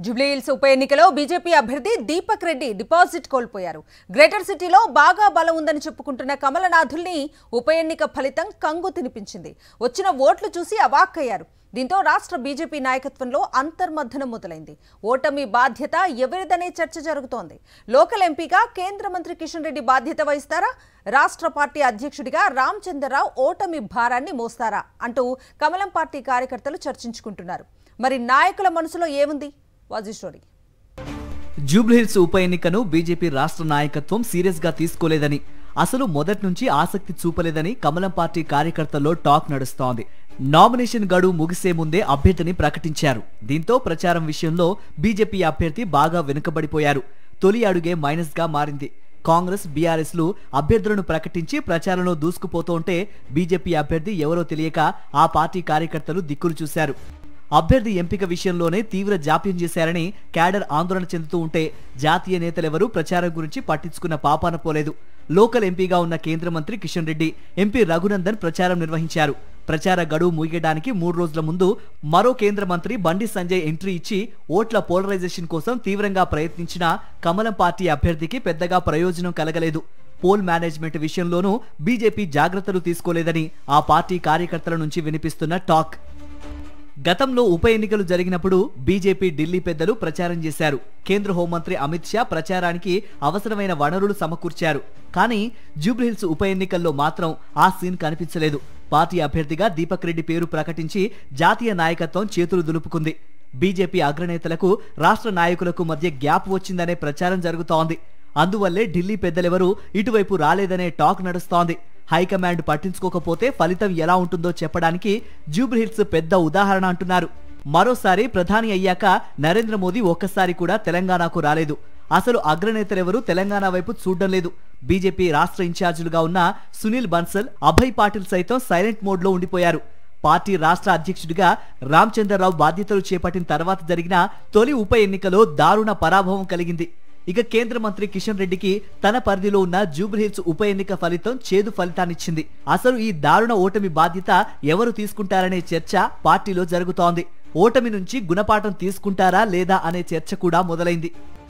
జూబ్లీహిల్స్ ఉప ఎన్నికలో బీజేపీ అభ్యర్థి దీపక్ రెడ్డి డిపాజిట్ కోల్పోయారు. గ్రేటర్ సిటీలో బాగా బలం ఉందని చెప్పుకుంటున్న కమలనాథుల్ని ఉప ఎన్నిక ఫలితం కంగు తినిపించింది. వచ్చిన ఓట్లు చూసి అవాక్కయ్యారు. దీంతో రాష్ట్ర బీజేపీ నాయకత్వంలో అంతర్మథనం మొదలైంది. ఓటమి బాధ్యత ఎవరిదనే చర్చ జరుగుతోంది. లోకల్ ఎంపీగా కేంద్ర మంత్రి కిషన్ రెడ్డి బాధ్యత వహిస్తారా, రాష్ట్ర పార్టీ అధ్యక్షుడిగా రామచంద్రరావు ఓటమి భారాన్ని మోస్తారా అంటూ కమలం పార్టీ కార్యకర్తలు చర్చించుకుంటున్నారు. మరి నాయకుల మనసులో ఏముంది? వాజీ స్టోరీ. జూబ్లీహిల్స్ ఉప ఎన్నికను బీజేపీ రాష్ట్ర నాయకత్వం సీరియస్ గా తీసుకోలేదని, అసలు మొదటి నుంచి ఆసక్తి చూపలేదని కమలం పార్టీ కార్యకర్తల్లో టాక్ నడుస్తోంది. నామినేషన్ గడువు ముగిసే ముందే అభ్యర్థిని ప్రకటించారు. దీంతో ప్రచారం విషయంలో బీజేపీ అభ్యర్థి బాగా వెనుకబడిపోయారు. తొలి అడుగే మైనస్ గా మారింది. కాంగ్రెస్, బీఆర్ఎస్లు అభ్యర్థులను ప్రకటించి ప్రచారంలో దూసుకుపోతుంటే బీజేపీ అభ్యర్థి ఎవరో తెలియక ఆ పార్టీ కార్యకర్తలు దిక్కులు చూశారు. అభ్యర్థి ఎంపిక విషయంలోనే తీవ్ర జాప్యం చేశారని క్యాడర్ ఆందోళన చెందుతూ ఉంటే జాతీయ నేతలెవరూ ప్రచారం గురించి పట్టించుకున్న పాపాన పోలేదు. లోకల్ ఎంపీగా ఉన్న కేంద్ర మంత్రి కిషన్ రెడ్డి, ఎంపీ రఘునందన్ ప్రచారం నిర్వహించారు. ప్రచార గడువు ముగియడానికి 3 రోజుల ముందు మరో కేంద్ర మంత్రి బండి సంజయ్ ఎంట్రీ ఇచ్చి ఓట్ల పోలరైజేషన్ కోసం తీవ్రంగా ప్రయత్నించిన కమలం పార్టీ అభ్యర్థికి పెద్దగా ప్రయోజనం కలగలేదు. పోల్ మేనేజ్మెంట్ విషయంలోనూ బీజేపీ జాగ్రత్తలు తీసుకోలేదని ఆ పార్టీ కార్యకర్తల నుంచి వినిపిస్తున్న టాక్. గతంలో ఉప ఎన్నికలు జరిగినప్పుడు బీజేపీ ఢిల్లీ పెద్దలు ప్రచారం చేశారు. కేంద్ర హోంమంత్రి అమిత్ షా ప్రచారానికి అవసరమైన వనరులు సమకూర్చారు. కానీ జూబ్లీహిల్స్ ఉప ఎన్నికల్లో మాత్రం ఆ సీన్ కనిపించలేదు. పార్టీ అభ్యర్థిగా దీపక్ రెడ్డి పేరు ప్రకటించి జాతీయ నాయకత్వం చేతులు దులుపుకుంది. బీజేపీ అగ్రనేతలకు, రాష్ట్ర నాయకులకు మధ్య గ్యాప్ వచ్చిందనే ప్రచారం జరుగుతోంది. అందువల్లే ఢిల్లీ పెద్దలెవరూ ఇటువైపు రాలేదనే టాక్ నడుస్తోంది. హైకమాండ్ పట్టించుకోకపోతే ఫలితం ఎలా ఉంటుందో చెప్పడానికి జూబ్లీహిల్స్ పెద్ద ఉదాహరణ అంటున్నారు. మరోసారి ప్రధాని అయ్యాక నరేంద్ర మోదీ ఒక్కసారి కూడా తెలంగాణకు రాలేదు. అసలు అగ్రనేతలెవరూ తెలంగాణ వైపు చూడడం లేదు. బీజేపీ రాష్ట్ర ఇన్ఛార్జీలుగా ఉన్న సునీల్ బన్సల్, అభయ్ పాటిల్ సైతం సైలెంట్ మోడ్లో ఉండిపోయారు. పార్టీ రాష్ట్ర అధ్యక్షుడిగా రామచంద్రరావు బాధ్యతలు చేపట్టిన తర్వాత జరిగిన తొలి ఉప ఎన్నికలో దారుణ పరాభవం కలిగింది. ఇక కేంద్ర మంత్రి కిషన్ రెడ్డికి తన పరిధిలో ఉన్న జూబ్లీహిల్స్ ఉప ఎన్నిక ఫలితం చేదు ఫలితాన్నిచ్చింది. అసలు ఈ దారుణ ఓటమి బాధ్యత ఎవరు తీసుకుంటారనే చర్చ పార్టీలో జరుగుతోంది. ఓటమి నుంచి గుణపాఠం తీసుకుంటారా లేదా అనే చర్చ కూడా మొదలైంది.